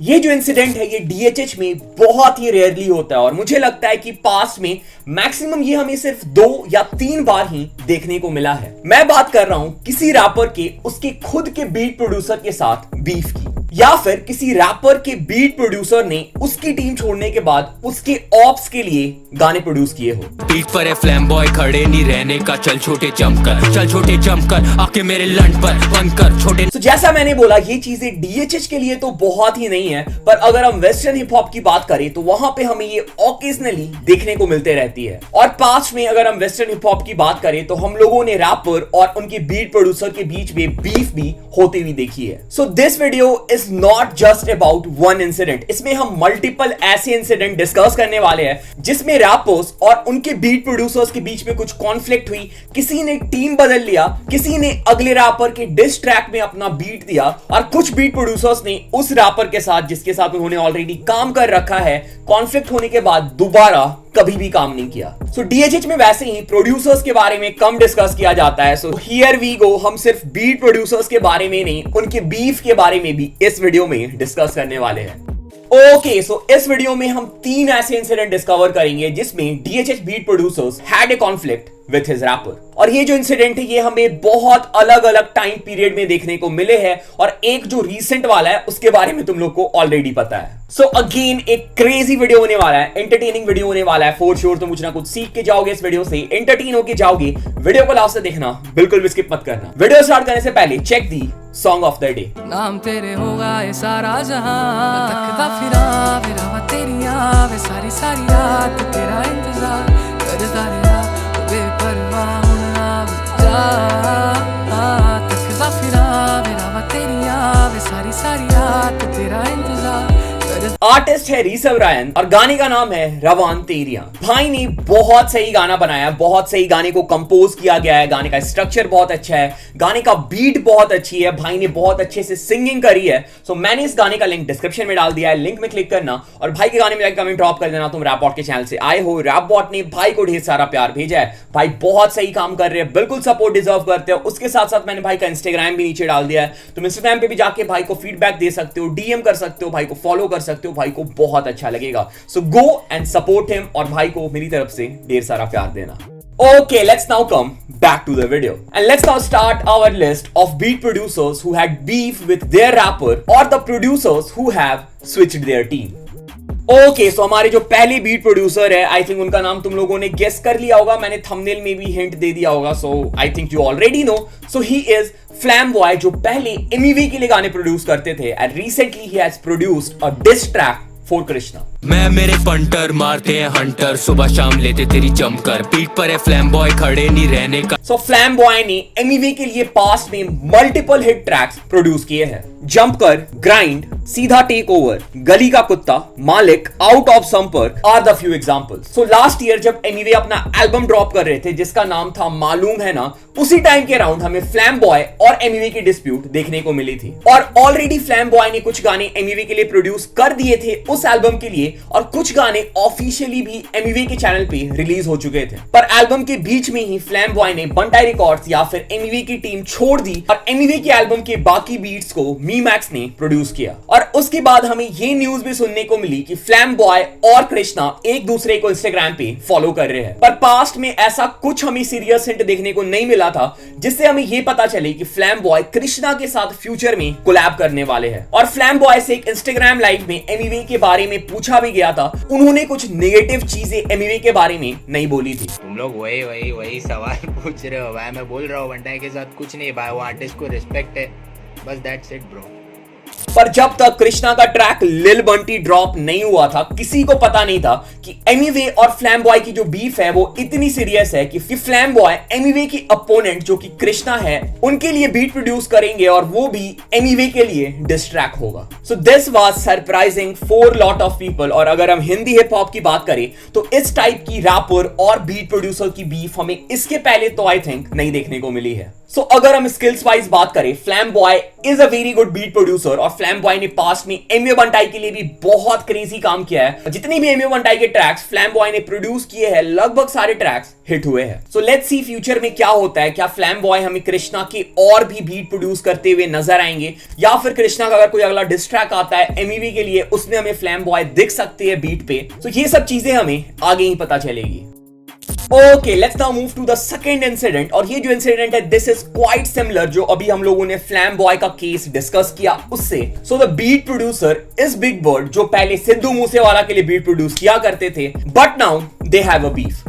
ये जो इंसिडेंट है ये डीएचएच में बहुत ही रेयरली होता है और मुझे लगता है कि पास्ट में मैक्सिमम ये हमें सिर्फ 2 या 3 बार ही देखने को मिला है। मैं बात कर रहा हूं किसी रैपर के उसके खुद के बीट प्रोड्यूसर के साथ बीफ की, या फिर किसी रैपर के बीट प्रोड्यूसर ने उसकी टीम छोड़ने के बाद उसके ऑप्स के लिए गाने प्रोड्यूस किए हो। बीट पर है फ्लैम बॉय, खड़े नहीं रहने का, चल छोटे जंप कर आके मेरे लंड पर बंद कर छोटे। तो जैसा मैंने बोला ये चीजें डीएचएच के लिए तो बहुत ही नहीं है, पर अगर हम वेस्टर्न हिप हॉप की बात करें तो वहां पे हमें ये ओकेजनली देखने को मिलते रहती है। और पास्ट में अगर हम वेस्टर्न हिप हॉप की बात करें तो हम लोगों ने रैपर और उनके बीट प्रोड्यूसर के बीच में बीफ भी होती हुई देखी है। So this video is not just about one incident, इसमें हम मल्टीपल ऐसे इंसिडेंट डिस्कस करने वाले हैं जिसमें रैपर्स और उनके बीट प्रोड्यूसर्स के बीच में कुछ कॉन्फ्लिक्ट हुई, किसी ने टीम बदल लिया, किसी ने अगले रैपर के डिस ट्रैक में अपना बीट दिया और कुछ बीट प्रोड्यूसर्स ने उस रैपर के साथ जिसके साथ उन्होंने ऑलरेडी काम कर रखा है, कॉन्फ्लिक्ट होने के बाद दोबारा कभी भी काम नहीं किया। सो डीएचएच में वैसे ही प्रोड्यूसर्स के बारे में कम डिस्कस किया जाता है। सो हियर वी गो, हम सिर्फ बीट प्रोड्यूसर्स के बारे में नहीं उनके बीफ के बारे में भी इस वीडियो में डिस्कस करने वाले हैं। ओके, सो इस वीडियो में हम 3 ऐसे इंसिडेंट डिस्कवर करेंगे जिसमें DHH beat producers had a conflict with his rapper. और ये जो इंसिडेंट है ये हमें बहुत अलग अलग टाइम पीरियड में देखने को मिले हैं और एक जो रीसेंट वाला है उसके बारे में तुम लोग को ऑलरेडी पता है। सो अगेन एक क्रेजी वीडियो होने वाला है, एंटरटेनिंग वीडियो होने वाला है फॉर श्योर। तुम कुछ ना कुछ सीख के जाओगे इस वीडियो से, एंटरटेन होके जाओगे। वीडियो को लास्ट से देखना, बिल्कुल भी स्किप मत करना। वीडियो स्टार्ट करने से पहले check the song of the day. नाम तेरे होगा ये सारा जहां, तकदा फिरा तेरिया वे सारी सारी रात तेरा इंतजार करदा रहा बेपरवाह होना जा। तकदा फिरा तेरिया वे सारी सारी रात तेरा इंतजार। आर्टिस्ट है ऋषभ रायन और गाने का नाम है रवान तेरिया। भाई ने बहुत सही गाना बनाया, बहुत सही गाने को कंपोज किया गया है, गाने का स्ट्रक्चर बहुत अच्छा है, गाने का बीट बहुत अच्छी है, भाई ने बहुत अच्छे से सिंगिंग करी है। सो मैंने इस गाने का लिंक डिस्क्रिप्शन में डाल दिया है, लिंक में क्लिक करना और भाई के गाने में कमेंट ड्रॉप कर देना। तुम रैप बॉट के चैनल से आए हो, रैप बॉट ने भाई को ढेर सारा प्यार भेजा है, भाई बहुत सही काम कर रहे हैं, बिल्कुल सपोर्ट डिजर्व करते हो। उसके साथ साथ मैंने भाई का इंस्टाग्राम भी नीचे डाल दिया है, तुम इंस्टाग्राम पे भी जाके भाई को फीडबैक दे सकते हो, डीएम कर सकते हो, भाई को फॉलो कर सकते हो, भाई को बहुत अच्छा लगेगा। सो गो एंड सपोर्ट हिम और भाई को मेरी तरफ से ढेर सारा प्यार देना। Okay, let's now come back to the video and let's now start our list of beat producers who had beef with their rapper or the producers who have switched their team. Okay, so हमारे जो पहले beat producer है, I think उनका नाम तुम लोगों ने guess कर लिया होगा, मैंने थंबनेल में भी हिंट दे दिया होगा। So I think you already know. So he is Flamboy, जो पहले एमवी के लिए गाने प्रोड्यूस करते थे and recently he has produced a dis track for Krishna. मैं मेरे पंटर मारते हैं हंटर, सुबह शाम लेते तेरी जमकर, बीट पर है फ्लैम बॉय, खड़े नहीं रहने का। सो फ्लैम बॉय ने एमवी के लिए पास्ट में मल्टीपल हिट ट्रैक्स प्रोड्यूस किए हैं। जंप कर, ग्राइंड, सीधा टेक ओवर, गली का कुत्ता, मालिक, आउट ऑफ संपर्क are the few examples. So last year जब एमवी अपना एल्बम ड्रॉप कर रहे थे जिसका नाम था मालूम है ना, उसी टाइम के अराउंड हमें फ्लैम बॉय और एमवी की डिस्प्यूट देखने को मिली थी। और ऑलरेडी फ्लैम बॉय ने कुछ गाने एमवी के लिए प्रोड्यूस कर दिए थे उस एल्बम के लिए और कुछ गाने ऑफिशियली भी एमवी के चैनल पे रिलीज हो चुके थे। पर एल्बम के बीच में ही फ्लैम बॉय ने बंटाई रिकॉर्ड्स या फिर एमवी की टीम छोड़ दी और एमवी के एल्बम के बाकी बीट्स को मी मैक्स ने प्रोड्यूस किया। और उसके बाद हमें ये न्यूज भी सुनने को मिली कि फ्लैम बॉय और कृष्णा एक दूसरे को इंस्टाग्राम पे फॉलो कर रहे हैं। पर पास्ट में ऐसा कुछ हमें सीरियस हिंट देखने को नहीं मिला था जिससे हमें ये पता चले कि फ्लैम बॉय कृष्णा के साथ फ्यूचर में कोलैब करने वाले हैं। और फ्लैम बॉय से एक इंस्टाग्राम लाइव में एमवी के बारे में पूछा भी गया था, उन्होंने कुछ नेगेटिव चीजें एमवी के बारे में नहीं बोली थी। तुम लोग वही सवाल पूछ रहे हो भाई, मैं बोल रहा हूँ बंटाई के साथ कुछ नहीं भाई, वो आर्टिस्ट को रिस्पेक्ट है, बस दैट्स इट ब्रो। पर जब तक कृष्णा का ट्रैक लिल बंटी ड्रॉप नहीं हुआ था, किसी को पता नहीं था कि एमवे और फ्लैम बॉय की जो बीफ है वो इतनी सीरियस है कि फ्लैम बॉय एमवे की अपोनेंट जो कि कृष्णा है उनके लिए बीट प्रोड्यूस करेंगे और वो भी एमवे के लिए डिस ट्रैक होगा। सो this was surprising for lot of people. और अगर हम हिंदी हिप हॉप की बात करें तो इस टाइप की रैपर और बीट प्रोड्यूसर की बीफ हमें इसके पहले तो आई थिंक नहीं देखने को मिली है। सो अगर हम स्किल्स वाइज बात करें, Flamboy is a very good beat producer और फ्लैम्बॉय ने पास्ट में एमियो बंटाई के लिए भी बहुत क्रेजी काम किया है। जितने भी एमियो बंटाई के ट्रैक्स फ्लैम्बॉय ने प्रोड्यूस किए हैं, लगभग सारे ट्रैक्स हिट हुए हैं। सो लेट्स सी फ्यूचर में क्या होता है। क्या फ्लैम्बॉय हमें कृष्णा के और भी बीट प्रोड्यूस करते हुए नजर आएंगे, या फिर कृष्णा का अगर कोई अगला डिस ट्रैक आता है एमईवी के लिए, उसमें हमें फ्लैम्बॉय दिख सकते हैं बीट पे। तो ये सब चीजें हमें आगे ही पता चलेगी। Okay, let's now move to the second incident. और ये जो इंसिडेंट है, दिस इज क्वाइट सिमिलर जो अभी हम लोगों ने फ्लैम्बॉय का केस डिस्कस किया उससे। So the beat producer is big bird, जो पहले सिद्धू मूसेवाला के लिए बीट प्रोड्यूस किया करते थे, but now they have a beef.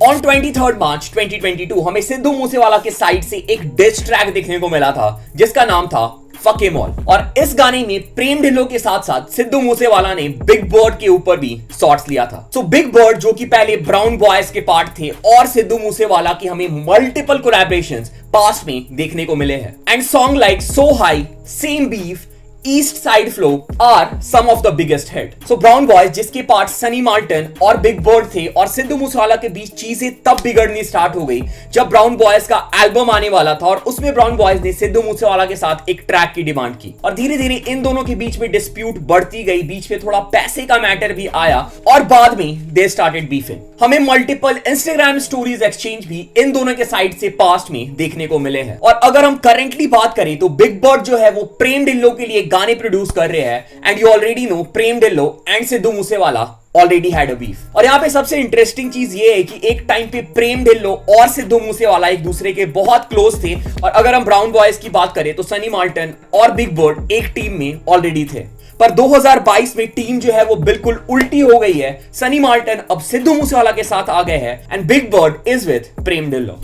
On 23 मार्च 2022 हमें सिद्धू मूसेवाला के साइड से एक डिस ट्रैक देखने को मिला था जिसका नाम था फक एम ऑल। और इस गाने में प्रेम ढिल्लों के साथ साथ सिद्धू मूसेवाला ने बिग बर्ड के ऊपर भी शॉट्स लिया था। सो बिग बर्ड जो कि पहले ब्राउन बॉयज के पार्ट थे, और सिद्धू मूसेवाला की हमें मल्टीपल कोलैबोरेशंस पास्ट में देखने को मिले हैं। And song like so high, same beef, east side flow are some of the biggest hit. So brown boys जिसके पार्ट सनी मार्टिन और बिग बर्ड थे, और सिद्धू मूसेवाला के बीच चीजें तब बिगड़नी स्टार्ट हो गई जब ब्राउन बॉयज का एल्बम आने वाला था, और उसमें ब्राउन बॉयज ने सिद्धू मूसेवाला के साथ एक ट्रैक की डिमांड की। और धीरे धीरे इन दोनों के बीच में डिस्प्यूट बढ़ती गई, बीच में थोड़ा पैसे का मैटर भी आया, और बाद में दे स्टार्टेड बीफिंग। हमें मल्टीपल इंस्टाग्राम स्टोरीज एक्सचेंज भी इन दोनों के साइड से पास्ट में देखने को मिले हैं। और अगर हम करेंटली बात करें तो बिग बर्ड जो है वो प्रेम ढिल्लों के लिए गाने प्रोड्यूस कर रहे हैं, and you already no Prem Dhillon and Sidhu Moosewala already had a beef. और यहाँ पे सबसे इंटरेस्टिंग चीज ये है कि एक टाइम पे प्रेम ढिल्लों और सिद्धू मूसेवाला एक दूसरे के बहुत क्लोज थे, और अगर हम ब्राउन बॉयज की बात करें तो सनी मार्टिन और बिग बर्ड एक टीम में ऑलरेडी थे। पर 2022 में टीम जो है वो बिल्कुल उल्टी हो गई है। सनी मार्टिन अब सिद्धू मूसेवाला के साथ आ गए हैं, and big bird is with Prem Dhillon.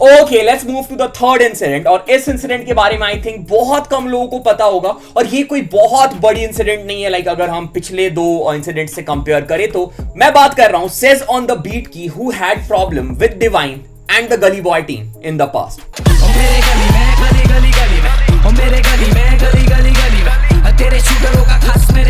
Okay, let's move to the third incident. और इस इंसिडेंट के बारे में आई थिंक बहुत कम लोगों को पता होगा, और ये कोई बहुत बड़ी इंसिडेंट नहीं है। लाइक अगर हम पिछले दो इंसिडेंट से कंपेयर करें तो मैं बात कर रहा हूं सेज ऑन द बीट की, who had problem with Divine and the Gully boy team in the past.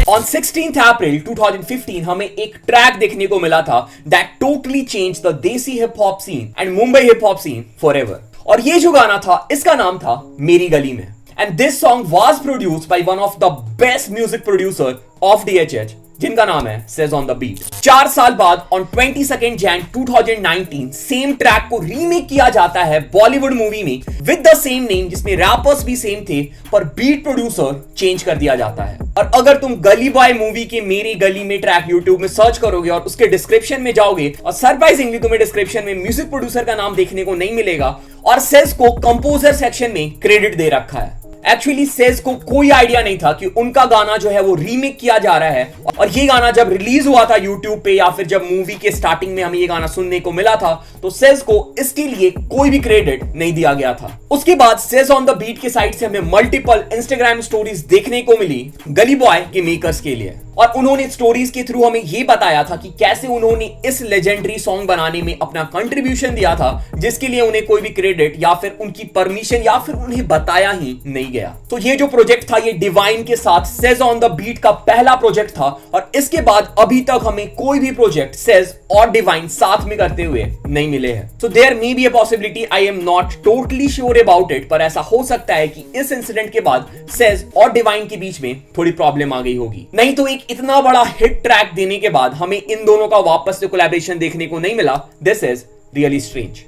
On 16th April 2015 हमें एक ट्रैक देखने को मिला था that totally changed the desi hip hop scene and Mumbai hip hop scene forever। और ये जो गाना था, इसका नाम था मेरी गली में। And this song was produced by one of the best music producer of DHH, जिनका नाम है Says on the Beat। 4 साल बाद on 22 Jan 2019 सेम ट्रैक को रीमेक किया जाता है बॉलीवुड मूवी में विद द सेम नेम, जिसमें रैपर्स भी सेम थे पर बीट प्रोड्यूसर चेंज कर दिया जाता है। और अगर तुम गली बॉय मूवी के मेरी गली में ट्रैक यूट्यूब में सर्च करोगे और उसके डिस्क्रिप्शन में जाओगे, और सरप्राइजिंगली तुम्हें डिस्क्रिप्शन में म्यूजिक प्रोड्यूसर का नाम देखने को नहीं मिलेगा, और सेज को कंपोजर सेक्शन में क्रेडिट दे रखा है। एक्चुअली सेज को कोई आइडिया नहीं था कि उनका गाना जो है वो रीमेक किया जा रहा है, और ये गाना जब रिलीज हुआ था यूट्यूब पे, या फिर जब मूवी के स्टार्टिंग में हमें ये गाना सुनने को मिला था, तो सेज को इसके लिए कोई भी क्रेडिट नहीं दिया गया था। उसके बाद सेज ऑन द बीट के साइड से हमें मल्टीपल इंस्टाग्राम स्टोरीज देखने को मिली गली बॉय के मेकर्स के लिए, और उन्होंने स्टोरीज के थ्रू हमें ये बताया था कि कैसे उन्होंने इस लेजेंडरी सॉन्ग बनाने में अपना कंट्रीब्यूशन दिया था, जिसके लिए उन्हें कोई भी क्रेडिट या फिर उनकी परमिशन या फिर उन्हें बताया ही नहीं गया। तो ये जो प्रोजेक्ट था, ये डिवाइन के साथ सेज ऑन द बीट का पहला प्रोजेक्ट था, और इसके बाद अभी तक हमें कोई भी प्रोजेक्ट सेज और डिवाइन साथ में करते हुए नहीं मिले हैं। So there may be a possibility, I am not totally sure about it, पर ऐसा हो सकता है कि इस इंसिडेंट के बाद सेज और डिवाइन के बीच में थोड़ी प्रॉब्लम आ गई होगी। नहीं तो एक इतना बड़ा हिट ट्रैक देने के बाद हमें इन दोनों का वापस से कोलैबोरेशन देखने को नहीं मिला। This is really strange.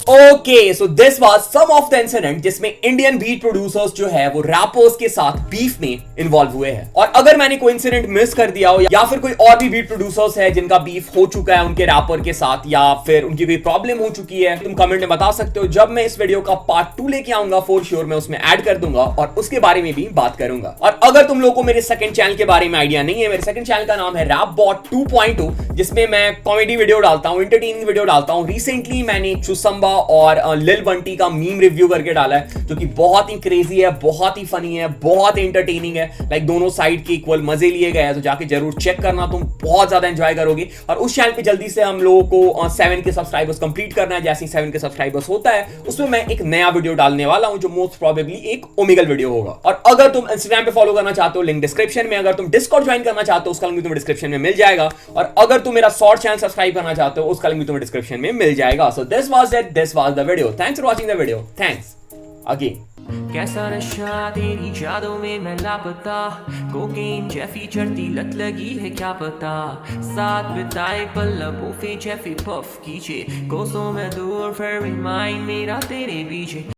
Okay, so this was some of the incident जिसमें इंडियन बीट प्रोड्यूसर्स जो है वो रैपर्स के साथ बीफ में इन्वॉल्व हुए हैं। और अगर मैंने कोई इंसिडेंट मिस कर दिया हो, या फिर कोई और भी बीट प्रोड्यूसर्स है जिनका बीफ हो चुका है उनके रैपर के साथ, या फिर उनकी कोई प्रॉब्लम हो चुकी है, तुम कमेंट में बता सकते हो। जब मैं इस वीडियो का पार्ट 2 लेके आऊंगा, फॉर श्योर मैं उसमें ऐड कर दूंगा और उसके बारे में भी बात करूंगा। और अगर तुम लोगों को मेरे सेकंड चैनल के बारे में आइडिया नहीं है, मेरे सेकंड चैनल का नाम है रैपबॉट 2.0, जिसमें मैं कॉमेडी वीडियो डालता हूं, एंटरटेनिंग वीडियो डालता हूं। रिसेंटली मैंने चुसंबा चंबा और लिल बंटी का मीम रिव्यू करके डाला है, जो कि बहुत ही क्रेजी है, बहुत ही फनी है, बहुत ही एंटरटेनिंग है। लाइक दोनों साइड के इक्वल मजे लिए गए हैं, तो जाके जरूर चेक करना, तुम बहुत ज्यादा एंजॉय करोगे। और उस चैनल पे जल्दी से हम लोगों को 7 के सब्सक्राइबर्स कंप्लीट करना है। जैसे ही 7 के सब्सक्राइबर्स होता है, उसमें मैं एक नया वीडियो डालने वाला हूं, जो मोस्ट प्रोबेबली एक ओमेगल वीडियो होगा। और अगर तुम इंस्टाग्राम पे फॉलो करना चाहते हो, लिंक डिस्क्रिप्शन में। अगर तुम डिस्कॉर्ड ज्वाइन करना चाहते हो, उसका लिंक तुम्हें डिस्क्रिप्शन में मिल जाएगा। और अगर तुम मेरा शॉर्ट चैनल सब्सक्राइब करना चाहते हो, उसका लिंक तुम्हें डिस्क्रिप्शन में मिल जाएगा। सो this was it, this was the video. Thanks for watching the video, thanks again. कैसा नशा तेरी यादों में मैं लापता, कोकेन जैफी चढ़ती लत लगी है क्या पता, साथ बिताए पल लबों पे जैफी पफ कीजिए, कोसों में दूर फिर भी माइंड मेरा तेरे पीछे।